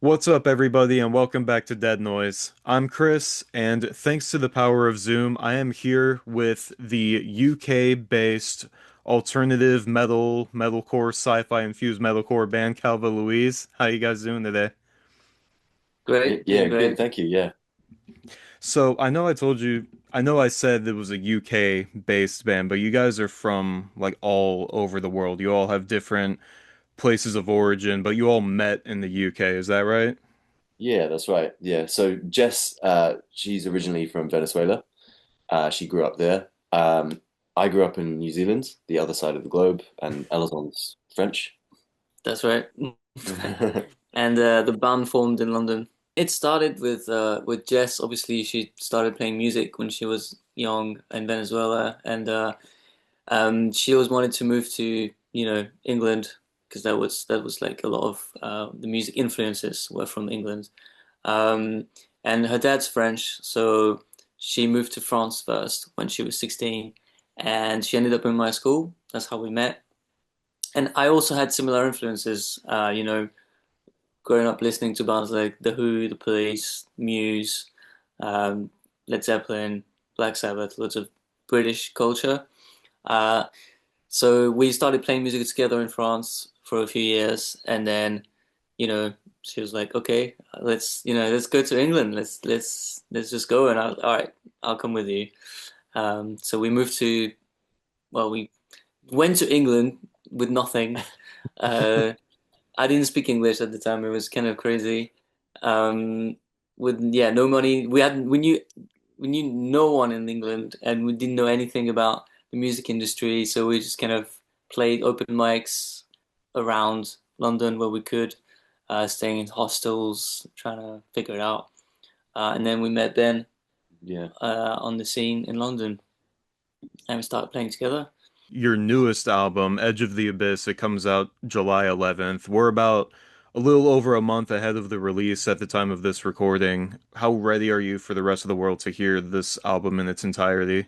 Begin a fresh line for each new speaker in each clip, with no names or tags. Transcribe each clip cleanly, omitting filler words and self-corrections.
What's up, everybody, and welcome back to Dead Noise. I'm Chris, and thanks to the power of Zoom, I am here with the UK-based alternative metalcore, sci-fi infused metalcore band Calva Louise. How you guys doing today?
Great,
Yeah,
doing
good.
great.
Thank you. Yeah.
So I know I said it was a UK-based band, but you guys are from like all over the world. You all have different places of origin, but you all met in the UK. Is that right?
Yeah, that's right. Yeah. So Jess, she's originally from Venezuela. She grew up there. I grew up in New Zealand, the other side of the globe, and Elizon's French.
That's right. And the band formed in London. It started with Jess. Obviously, she started playing music when she was young in Venezuela, and she always wanted to move to England because that was like a lot of the music influences were from England. Um, and her dad's French, so she moved to France first when she was 16, and she ended up in my school. That's how we met. And I also had similar influences, growing up listening to bands like The Who, The Police, Muse, um, Led Zeppelin, Black Sabbath, lots of British culture. Uh, so we started playing music together in France for a few years, and then, you know, she was like, "Okay, let's go to England. Let's just go." And all right, I'll come with you. So we moved to, well, we went to England with nothing. Uh, I didn't speak English at the time. It was kind of crazy. Um, with no money. We knew no one in England, and we didn't know anything about the music industry. So we just kind of played open mics around London where we could, staying in hostels, trying to figure it out. And then we met Ben
Yeah.
on the scene in London, and we started playing together.
Your newest album, Edge of the Abyss, it comes out July 11th. We're about a little over a month ahead of the release at the time of this recording. How ready are you for the rest of the world to hear this album in its entirety?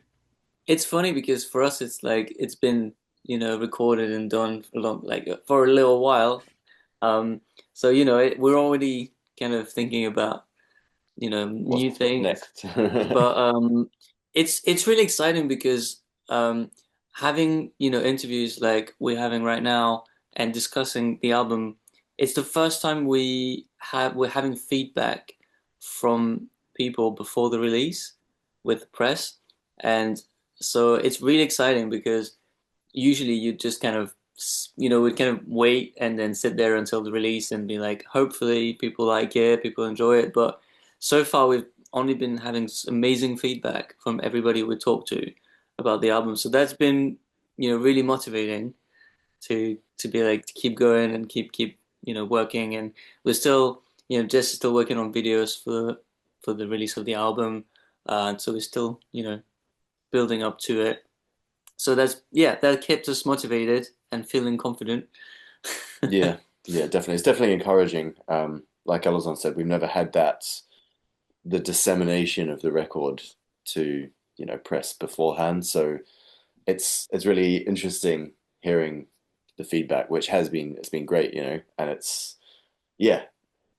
It's funny because for us, it's like it's been recorded and done for long, like for a little while. Um, so we're already kind of thinking about
What's
new things,
next?
but it's really exciting because having interviews like we're having right now and discussing the album, it's the first time we're having feedback from people before the release with the press, and so it's really exciting because usually you just kind of would kind of wait and then sit there until the release and be like, hopefully people like it, people enjoy it. But so far we've only been having amazing feedback from everybody we talked to about the album. So that's been really motivating to be like to keep going and keep working. And we're still Jess is still working on videos for the release of the album. So we're still building up to it. So that kept us motivated and feeling confident.
Yeah. Yeah, definitely. It's definitely encouraging. Like Alizon said, we've never had the dissemination of the record to, press beforehand. So it's really interesting hearing the feedback, which it's been great, and yeah,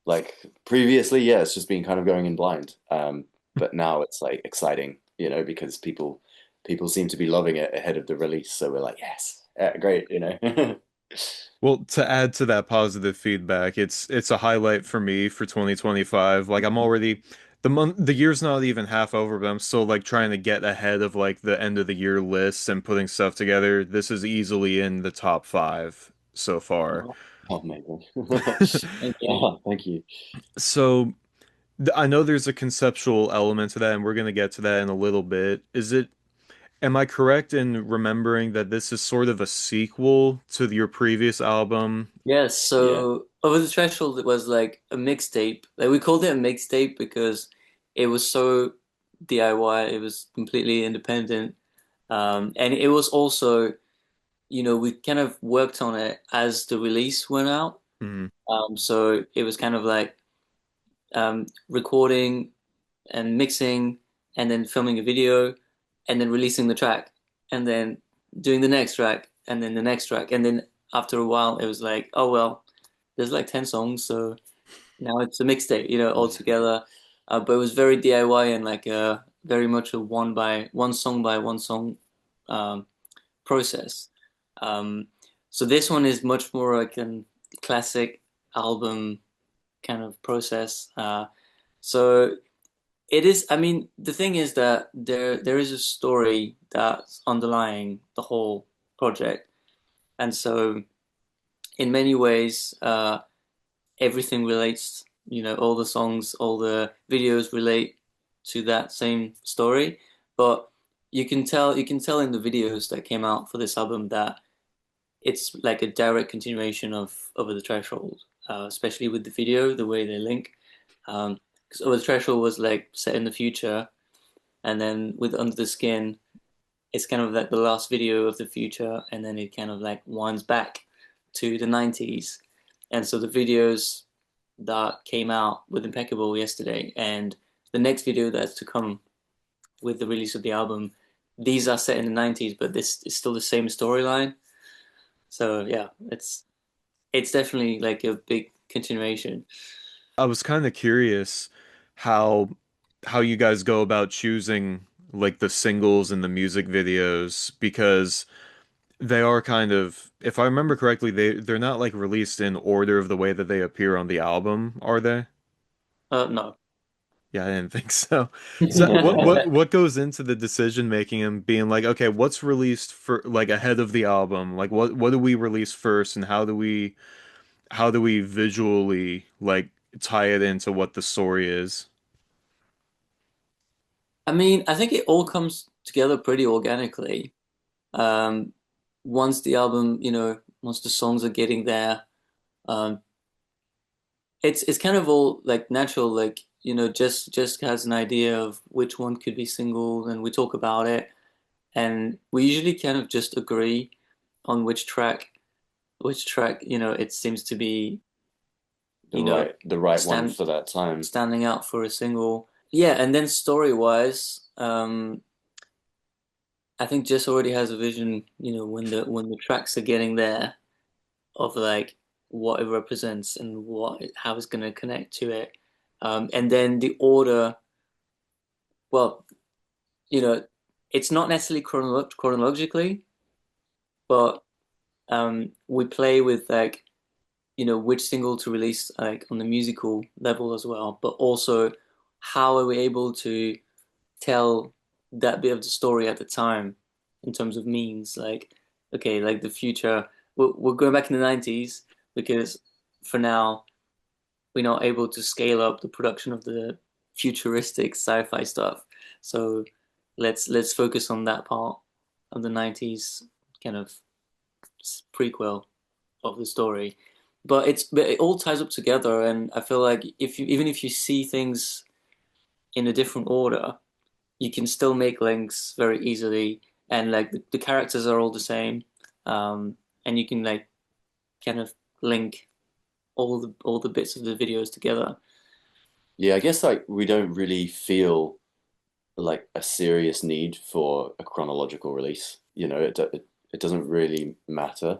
like previously, yeah, it's just been kind of going in blind. But now it's like exciting, because people seem to be loving it ahead of the release. So we're like, yes, yeah, great.
Well, to add to that positive feedback, it's a highlight for me for 2025. Like I'm already the year's not even half over, but I'm still like trying to get ahead of like the end of the year lists and putting stuff together. This is easily in the top five so far.
Oh, amazing.
Thank you.
Oh, thank you.
So I know there's a conceptual element to that, and we're gonna get to that in a little bit. Am I correct in remembering that this is sort of a sequel to your previous album?
Yes,
Yeah.
so Over the Threshold it was like a mixtape. Like we called it a mixtape because it was so DIY, it was completely independent. And it was also, we kind of worked on it as the release went out.
Hmm.
So it was kind of like recording and mixing and then filming a video and then releasing the track and then doing the next track and then the next track. And then after a while, it was like, oh, well, there's like 10 songs. So, Now it's a mixtape, all together. But it was very DIY and like very much a one song by one song um, process. Um, so this one is much more like a classic album kind of process. So it is. I mean, the thing is that there is a story that's underlying the whole project, and so in many ways, everything relates. All the songs, all the videos relate to that same story. But you can tell in the videos that came out for this album that it's like a direct continuation of Over the Threshold, especially with the video, the way they link. Because Over the Threshold was like set in the future, and then with Under the Skin, it's kind of like the last video of the future, and then it kind of like winds back to the 90s. And so the videos that came out with Impeccable yesterday, and the next video that's to come with the release of the album, these are set in the 90s, but this is still the same storyline. So yeah, it's definitely like a big continuation.
I was kind of curious how how you guys go about choosing like the singles and the music videos because they are kind of, if I remember correctly, they're not like released in order of the way that they appear on the album, are they?
No.
Yeah, I didn't think so. So what goes into the decision making and being like, okay, what's released for like ahead of the album? Like what do we release first and how do we visually like tie it into what the story is?
I mean, I think it all comes together pretty organically. Um, once the album, once the songs are getting there, um, it's kind of all like natural. Like, just has an idea of which one could be single, and we talk about it, and we usually kind of just agree on which track, it seems to be,
The
you know,
right one
stand
for that time.
standing out for a single. Yeah, and then story-wise, I think Jess already has a vision, when the tracks are getting there of like what it represents and how it's gonna connect to it. And then the order, well, you know, it's not necessarily chronologically, but we play with like, which single to release like on the musical level as well, but also how are we able to tell that bit of the story at the time in terms of means. Like, okay, like the future, we're going back in the 90s because for now we're not able to scale up the production of the futuristic sci-fi stuff. So let's focus on that part of the 90s kind of prequel of the story. But it all ties up together, and I feel like even if you see things in a different order, you can still make links very easily, and like the characters are all the same, and you can like kind of link all the bits of the videos together.
Yeah, I guess like we don't really feel like a serious need for a chronological release. It doesn't really matter.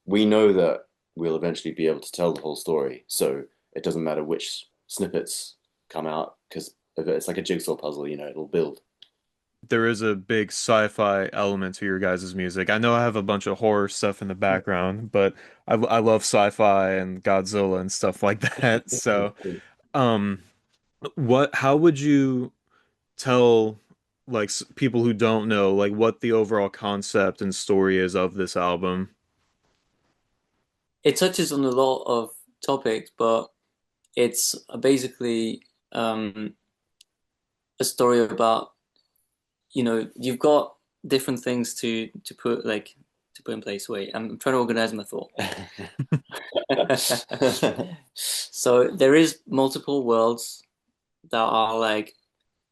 We know that we'll eventually be able to tell the whole story, so it doesn't matter which snippets come out because it's like a jigsaw puzzle. It'll build.
There is a big sci-fi element to your guys' music. I know I have a bunch of horror stuff in the background, but I love sci-fi and Godzilla and stuff like that. So, um, how would you tell like people who don't know like what the overall concept and story is of this album?
It touches on a lot of topics, but it's basically a story about, you've got different things to put in place. Wait, I'm trying to organize my thought. So there is multiple worlds that are like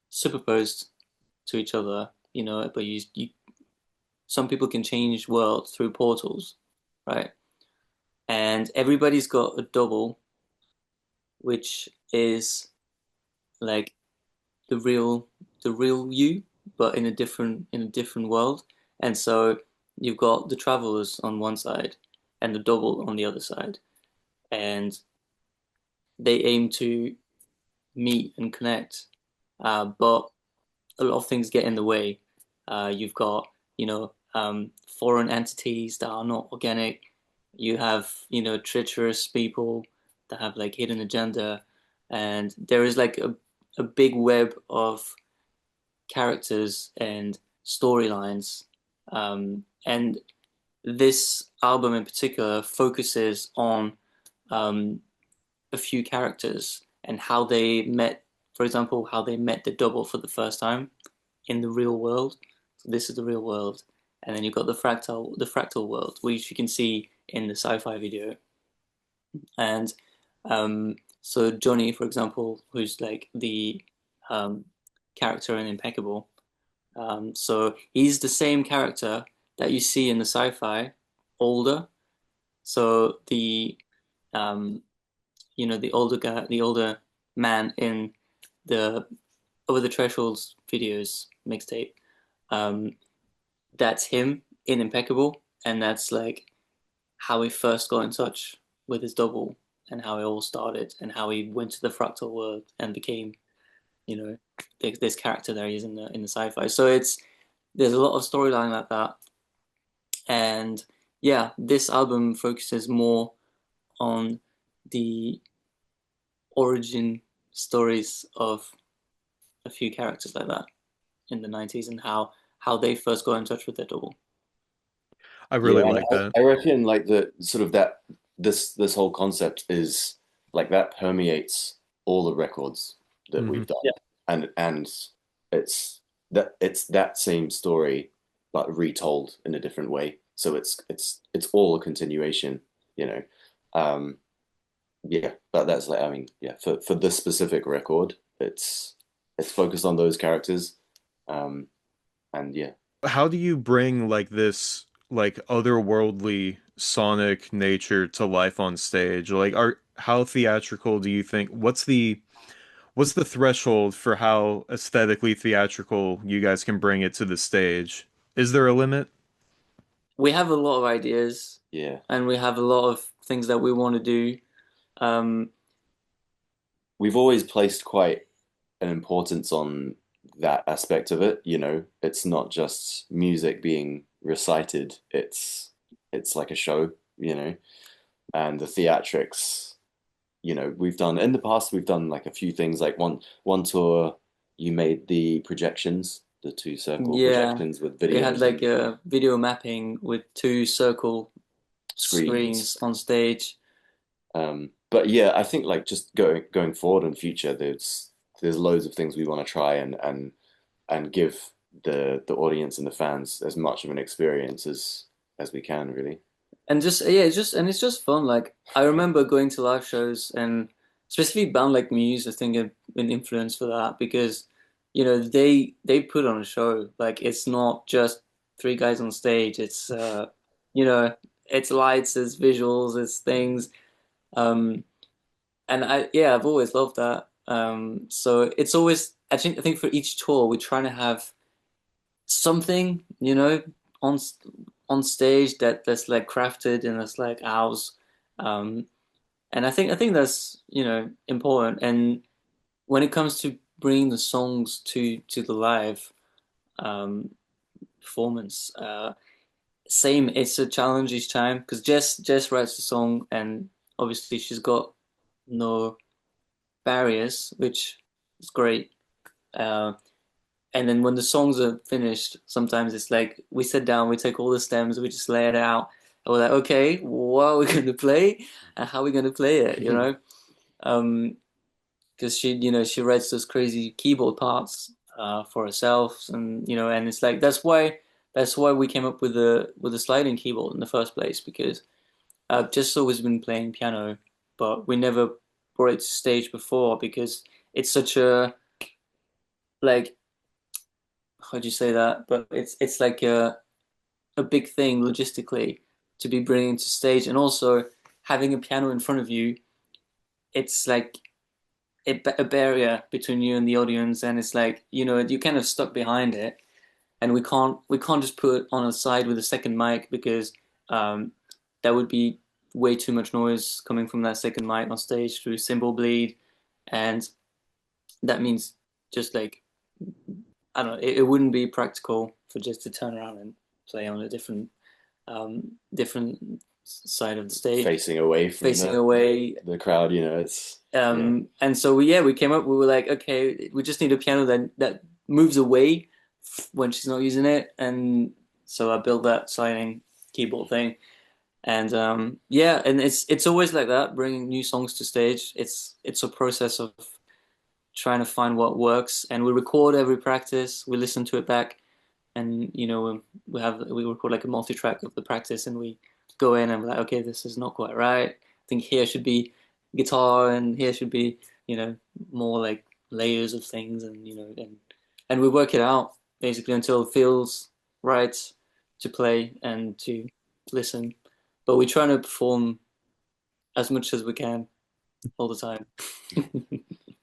superposed to each other, but some people can change worlds through portals, right? And everybody's got a double, which is like the real the real you, but in a different world. And so you've got the travelers on one side and the double on the other side. And they aim to meet and connect, but a lot of things get in the way. You've got, foreign entities that are not organic. You have, treacherous people that have like hidden agenda, and there is like a big web of characters and storylines. And this album in particular focuses on um, a few characters and how they met, for example, how they met the double for the first time in the real world. So this is the real world, and then you've got the fractal world, which you can see in the sci-fi video. And so Johnny, for example, who's like the um, character in Impeccable. So he's the same character that you see in the sci-fi, older. So um, the older guy, the older man in the Over the Thresholds videos mixtape. Um, that's him in Impeccable, and that's like how he first got in touch with his double, and how it all started, and how he went to the fractal world and became, you know, this character that he is in the sci-fi. So there's a lot of storyline like that, and yeah, this album focuses more on the origin stories of a few characters like that in the 90s, and how they first got in touch with their double.
I really
Yeah, and
like that.
I reckon like the sort of that this whole concept is like that permeates all the records that
Hmm.
we've done,
Yeah.
and it's that same story but retold in a different way. So it's all a continuation, you know. Um, yeah, but that's like I mean, yeah, for this specific record, it's focused on those characters, um, and yeah.
How do you bring like this like otherworldly sonic nature to life on stage? Like are how theatrical do you think what's the threshold for how aesthetically theatrical you guys can bring it to the stage? Is there a limit?
We have a lot of ideas,
Yeah.
and we have a lot of things that we want to do. Um,
We've always placed quite an importance on that aspect of it, It's not just music being recited, it's like a show, And the theatrics, we've done in the past we've done like a few things like one tour you made the projections, the two circle
yeah,
projections with
we had
videos
like
and
a video mapping with two circle
screens.
screens on stage.
But yeah, I think like just going forward in future, there's loads of things we want to try and give the audience and the fans as much of an experience as we can, really.
And just yeah, it's just fun. Like I remember going to live shows, and especially band like Muse, I think have been influenced for that because they put on a show. Like it's not just three guys on stage. You know it's lights, it's visuals, it's things. Um, and I've always loved that. So it's always I think for each tour we're trying to have something, on on stage that's like crafted and that's like ours. Um, and I think that's important. And when it comes to bringing the songs to the live um, performance, same. It's a challenge each time because Jess writes the song, and obviously she's got no barriers, which is great. Uh, and then when the songs are finished, sometimes it's like we sit down, we take all the stems, we just lay it out, and we're like, okay, what are we going to play, and how are we going to play it? Um, because she writes those crazy keyboard parts for herself, and it's like that's why we came up with the sliding keyboard in the first place because I've just always been playing piano, but we never brought it to stage before because it's such a like how do you say that? But it's like a big thing logistically to be bringing to stage, and also having a piano in front of you. It's like a barrier between you and the audience, and it's like you're kind of stuck behind it, and we can't just put it on a side with a second mic because um, that would be way too much noise coming from that second mic on stage through cymbal bleed, and that means just like I don't know, it wouldn't be practical for just to turn around and play on a different side of the stage,
Facing away from
facing away.
the crowd, it's yeah.
And so we came up. We were like, okay, we just need a piano that moves away when she's not using it, and so I built that sliding keyboard thing. And yeah, and it's always like that, bringing new songs to stage. It's a process of trying to find what works, and we record every practice. We listen to it back, and we record like a multi-track of the practice, and we go in and we're like, okay, this is not quite right. I think here should be guitar, and here should be more like layers of things, and and we work it out basically until it feels right to play and to listen. But we try to perform as much as we can all the time.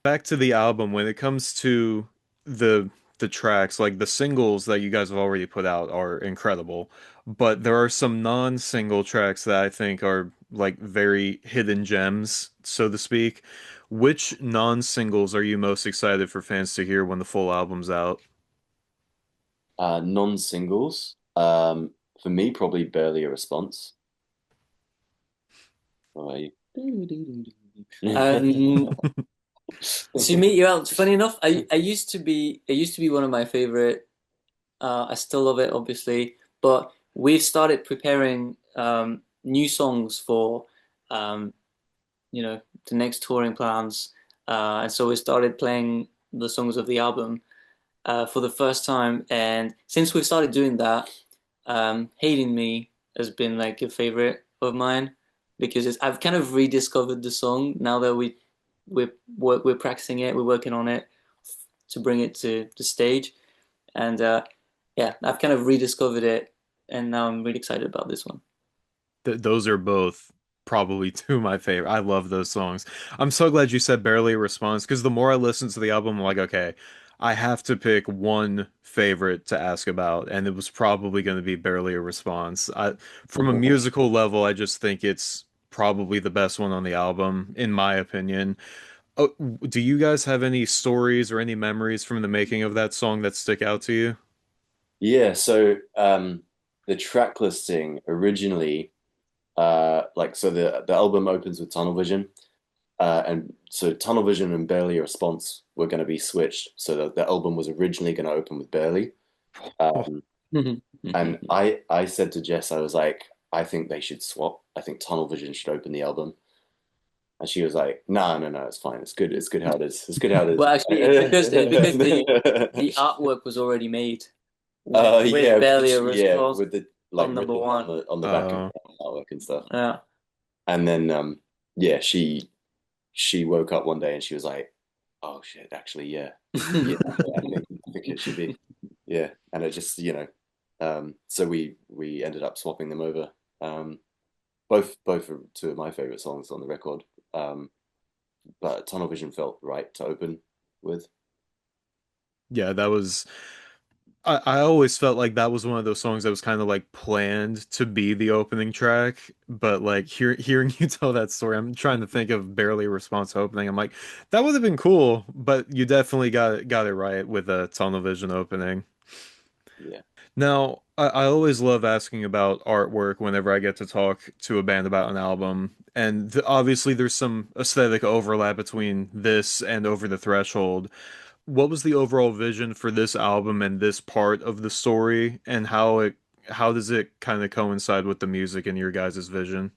Back to the album, when it comes to the the tracks, like the singles that you guys have already put out are incredible, but there are some non-single tracks that I think are like very hidden gems, so to speak. Which non-singles are you most excited for fans to hear when the full album's out?
Non-singles. For me, probably barely a response. What
um, to meet you out, funny enough, I used to be one of my favorite. I still love it, obviously, but we've started preparing new songs for um, the next touring plans, and so we started playing the songs of the album for the first time. And since we've started doing that, "Hating Me" has been like a favorite of mine because I've kind of rediscovered the song now that we're practicing it, we're working on it to bring it to the stage, and yeah, I've kind of rediscovered it, and now I'm really excited about this one.
Th Those are both probably two of my favorite. I love those songs. I'm so glad you said Barely a Response because the more I listen to the album, I'm like, okay, I have to pick one favorite to ask about, and it was probably going to be Barely a Response. From a musical level, I just think it's probably the best one on the album, in my opinion. Oh, do you guys have any stories or any memories from the making of that song that stick out to you?
Yeah, so the track listing originally, so the album opens with Tunnel Vision, and so Tunnel Vision and Barely a Response were going to be switched. So the album was originally going to open with Barely. Um, and I said to Jess, I was like, I think they should swap. I think Tunnel Vision should open the album. And she was like, no, no, no, it's fine. It's good. It's good how it is. It's good how it
Well, actually, it's because the
is.
artwork was already made with
Yeah,
barely a
yeah,
response
with the like
on number
written
one.
on the back of
Uh,
the artwork and stuff.
Yeah.
And then yeah, she woke up one day and she was like, "Oh shit, actually, yeah, yeah, I think it should be, yeah." And it just, so we ended up swapping them over. Um, both are two of my favorite songs on the record. Um, but Tunnel Vision felt right to open with.
yeah, that was. I always felt like that was one of those songs that was kind of like planned to be the opening track, but like hearing you tell that story, I'm trying to think of Barely a Response opening. I'm like, that would have been cool, but you definitely got it right with a Tunnel Vision opening.
Yeah.
Now, I always love asking about artwork whenever I get to talk to a band about an album, and obviously there's some aesthetic overlap between this and Over the Threshold. What was the overall vision for this album and this part of the story, and how does it kind of coincide with the music in your guys' vision?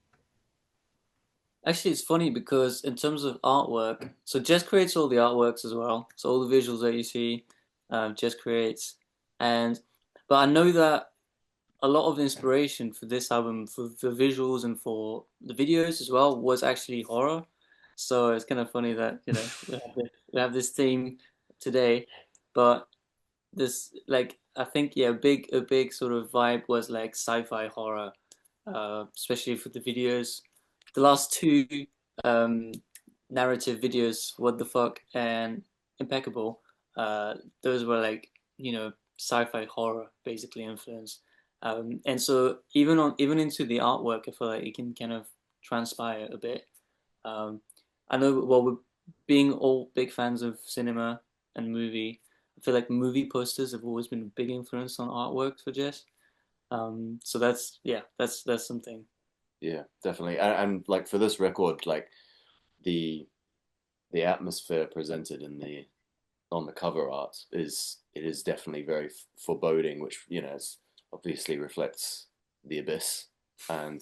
Actually, it's funny because in terms of artwork, so Jess creates all the artworks as well. So all the visuals that you see, Jess creates. And but I know that a lot of the inspiration for this album, for the visuals and for the videos as well, was actually horror. So it's kind of funny that we have this theme today, but this like I think yeah, a big sort of vibe was like sci-fi horror, especially for the videos. The last two um, narrative videos, What the Fuck and Impeccable, those were like sci-fi horror basically influenced. And so even into the artwork, I feel like it can kind of transpire a bit. Um, I know, well, we're being all big fans of cinema and movie. I feel like movie posters have always been a big influence on artwork for Jess. So that's yeah, that's something.
Yeah, definitely. And like for this record, like the the atmosphere presented in the on the cover art is it is definitely very foreboding, which obviously reflects the abyss, and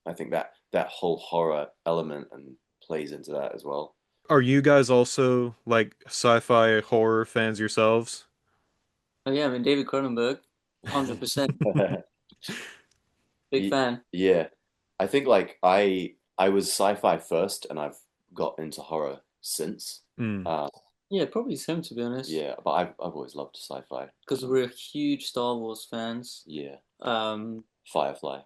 I think that that whole horror element and plays into that as well.
Are you guys also like sci-fi horror fans yourselves?
Oh yeah, I mean David Cronenberg, 100% big fan.
Yeah, I think like I was sci-fi first, and I've got into horror since.
Mm.
Uh,
Yeah, probably him to be honest,
yeah, but I've always loved sci-fi.
because we're huge Star Wars fans.
Yeah,
Um,
Firefly.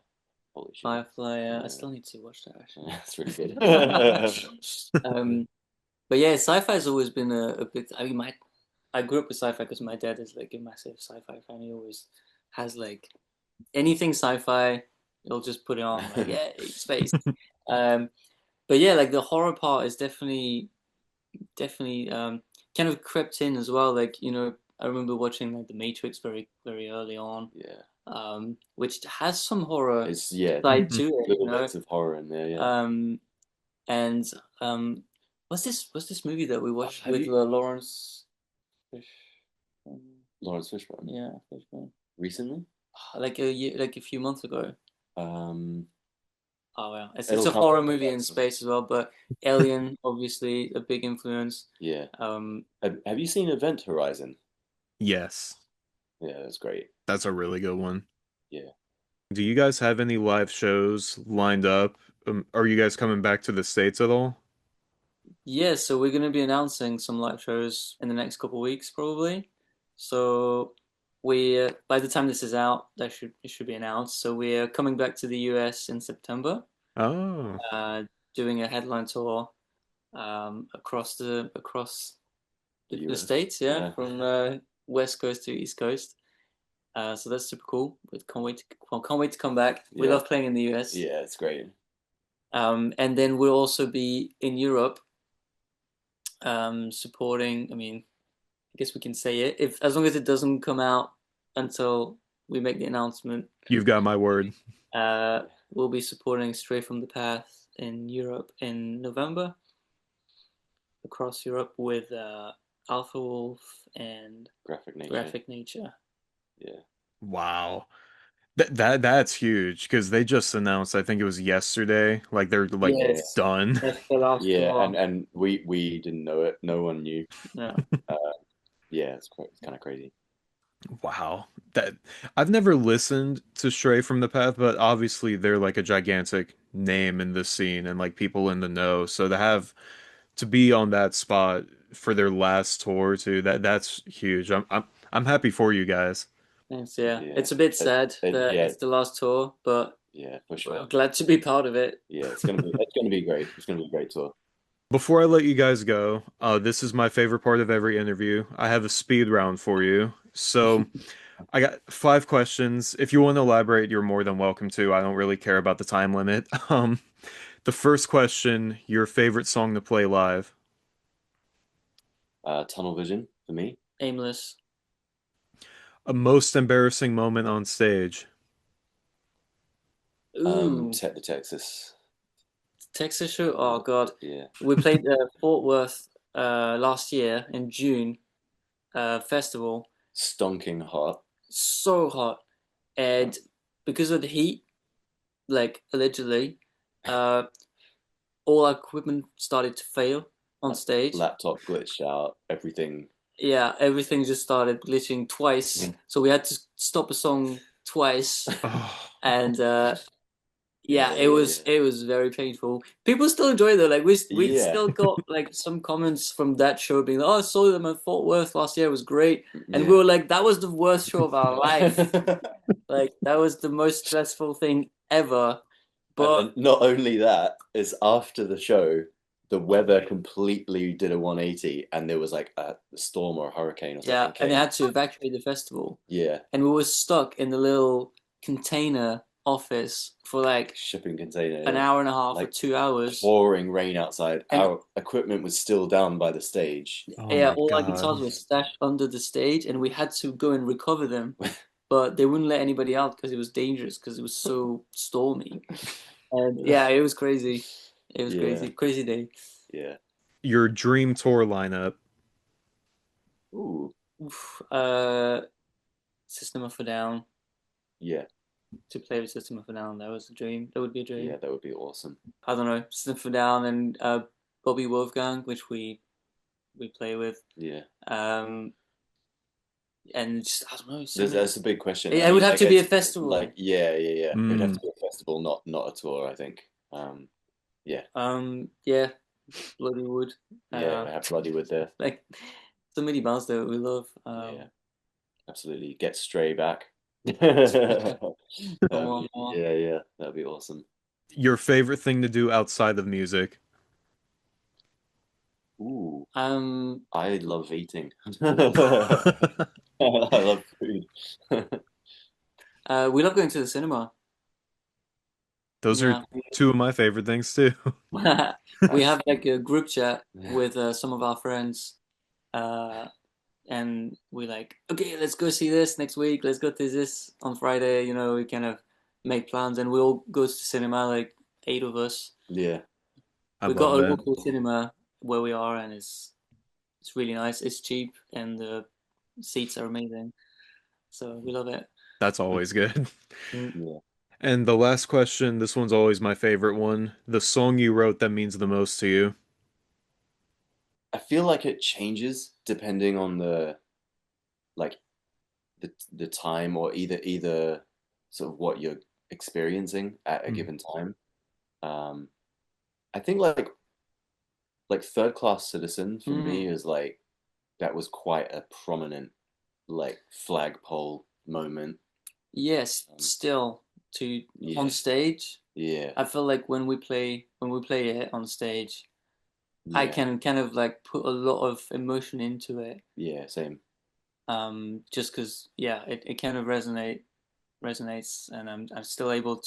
Holy shit.
Firefly, I
Yeah,
still need to watch that actually.
that's really good.
Um, but yeah, sci-fi's always been a big. I mean, my I grew up with sci-fi because my dad is like a massive sci-fi fan. He always has like anything sci-fi, he'll just put it on like yeah, space. Um, but yeah, like the horror part is definitely kind of crept in as well. Like I remember watching like The Matrix very very early on,
Yeah,
which has some horror
it's yeah,
side to it,
little bits of horror in there. Yeah.
Um, and what's this movie that we watched
Have
with
you
Lawrence Fish? Um,
Lawrence Fishburne
yeah, Fishburne.
recently?
Like a year, like a few months ago.
Um,
Oh well, it's
it'll
a
come.
horror movie in space as well, but Alien obviously a big influence.
Yeah.
Um,
Have you seen Event Horizon?
Yes,
Yeah, that's great.
that's a really good one.
Yeah.
Do you guys have any live shows lined up? Are you guys coming back to the States at all?
yeah, so we're gonna be announcing some live shows in the next couple of weeks probably. So we by the time this is out, it should be announced. So we're coming back to the US in September,
Oh,
uh, doing a headline tour across
The
the
US.
states, yeah,
Yeah.
from West Coast to East Coast. So that's super cool. But can't wait to come back. We
Yeah.
love playing in the US.
Yeah, it's great.
And then we'll also be in Europe, supporting. I mean, I guess we can say it if as long as it doesn't come out until we make the announcement.
you've got my word.
Uh, we'll be supporting Stray from the Path in Europe in November across Europe with Alpha Wolf and
Graphic Nature.
Graphic Nature.
Yeah.
Wow. That's huge because they just announced, I think it was yesterday, like they're like
Yeah.
Yes,
done.
that's the last
Yeah,
straw.
and we didn't know it. No one knew.
Yeah.
Uh, yeah, it's kind of crazy.
Wow. That I've never listened to Stray from the Path, but obviously they're like a gigantic name in the scene and like people in the know. So to be on that spot for their last tour too, that's huge. I'm happy for you guys.
Thanks. Yeah,
Yeah.
it's a bit sad that
Yeah,
it's the last tour, but
yeah, for
we're
sure.
glad to be part of it.
Yeah, it's gonna be great. It's gonna be a great tour.
Before I let you guys go, this is my favorite part of every interview. I have a speed round for you. So I got 5 questions. If you want to elaborate, you're more than welcome to. I don't really care about the time limit. The first question, your favorite song to play live?
Tunnel Vision for me.
Aimless.
A most embarrassing moment on stage?
Ooh,
The Texas.
Texas show. Oh God,
Yeah.
we played Fort Worth last year in June festival.
Stonking hot.
So hot, and because of the heat, like allegedly, uh, all our equipment started to fail on stage.
Laptop glitched out. Everything.
Yeah, everything just started glitching twice. So we had to stop a song twice,
Oh,
and yeah,
Yeah.
it was very painful. People still enjoy it though. Like we
Yeah.
still got like some comments from that show being like, "Oh, I saw them at Fort Worth last year. It was great," and we
Yeah.
were like, "That was the worst show of our life. Like that was the most stressful thing ever." But
And not only that, is after the show, the weather completely did a 180, and there was like a storm or a hurricane or
yeah,
something
and they
came.
had to evacuate the festival,
Yeah.
and we were stuck in the little container office for like
Shipping container,
an
yeah.
hour and a half or
Like
2 hours.
pouring rain outside.
And
Our equipment was still down by the stage.
Oh
yeah,
my
all our
God.
guitars were stashed under the stage, and we had to go and recover them. But they wouldn't let anybody out because it was dangerous because it was so stormy. And yeah, it was crazy. It was
Yeah,
crazy, crazy day.
yeah.
Your dream tour lineup.
Ooh,
Oof. System of a Down,
yeah,
to play with System of a Down. That was a dream. That would be a
yeah,
dream.
that would be awesome.
I don't know, System of a Down and Bobby Wolfgang, which we play with.
Yeah.
Um, and just I don't know, so
There's
many.
that's a big question. I
It would
mean,
have
I
to be a
guess like
festival.
yeah, yeah, yeah. It would have
Mm.
to be a festival, not a tour, I think. Yeah,
Yeah, bloody would.
yeah,
Uh,
I have Bloody with there.
like so many bands that we love.
Yeah, absolutely. Get Stray back.
Come on, more.
Yeah, yeah, that'd be awesome.
Your favorite thing to do outside of music.
Ooh,
Um,
I love eating. I love food.
we love going to the cinema.
Those are
Yeah,
two of my favorite things too.
we have like a group chat with some of our friends, uh, and we like, okay, let's go see this next week. Let's go to this on Friday. You know, we kind of make plans, and we all go to the cinema, like 8 of us.
I
We
love
got a
that.
local cinema where we are, and it's really nice. It's cheap, and the seats are amazing. So we love it.
That's always good.
Mm.
Yeah.
And the last question, this one's always my favorite one. The song you wrote that means the most to you.
I feel like it changes depending on like the time or either sort of what you're experiencing at a
Mm.
given time. Um, I think like Third Class Citizen for me
Mm.
is like that was quite a prominent like flagpole moment.
Yes,
Um,
still to on
yeah,
stage.
yeah,
I feel like when we play it on stage, I
yeah,
can kind of like put a lot of emotion into it.
yeah, same.
Just because yeah, it kind of resonates, and I'm still able.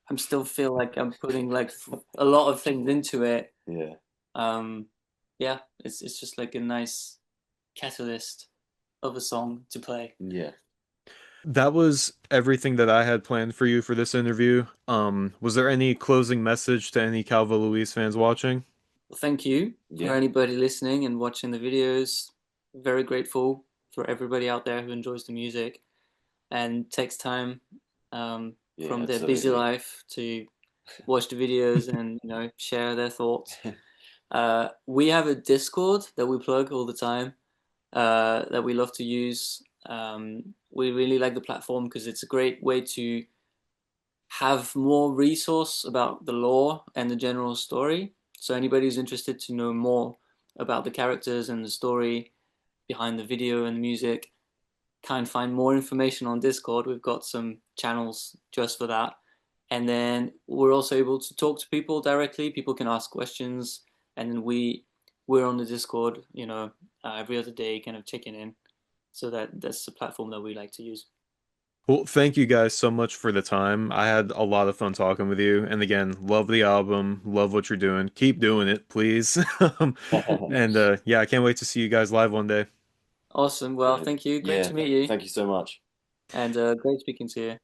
I'm still feel like I'm putting like a lot of things into it.
Yeah,
Um, yeah, it's just like a nice catalyst of a song to play.
yeah.
That was everything that I had planned for you for this interview. Was there any closing message to any Calva Louise fans watching?
Well, thank you for
Yeah,
anybody listening and watching the videos. Very grateful for everybody out there who enjoys the music and takes time
yeah,
from their busy
absolutely.
life to watch the videos and share their thoughts. We have a Discord that we plug all the time that we love to use. We really like the platform because it's a great way to have more resource about the lore and the general story. So anybody who's interested to know more about the characters and the story behind the video and the music can find more information on Discord. We've got some channels just for that. And then we're also able to talk to people directly. People can ask questions, and then we're on the Discord, every other day, kind of checking in. So that's the platform that we like to use.
Well, thank you guys so much for the time. I had a lot of fun talking with you. And again, love the album, love what you're doing. Keep doing it, please. And yeah, I can't wait to see you guys live one day.
Awesome. Well,
Brilliant.
thank you. Great
Yeah,
to meet you,
thank you so much.
and great speaking to you.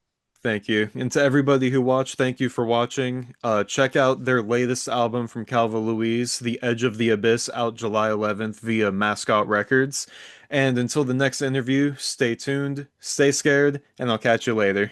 Thank you. And to everybody who watched, thank you for watching. Check out their latest album from Calva Louise, The Edge of the Abyss, out July 11th via Mascot Records. And until the next interview, stay tuned, stay scared, and I'll catch you later.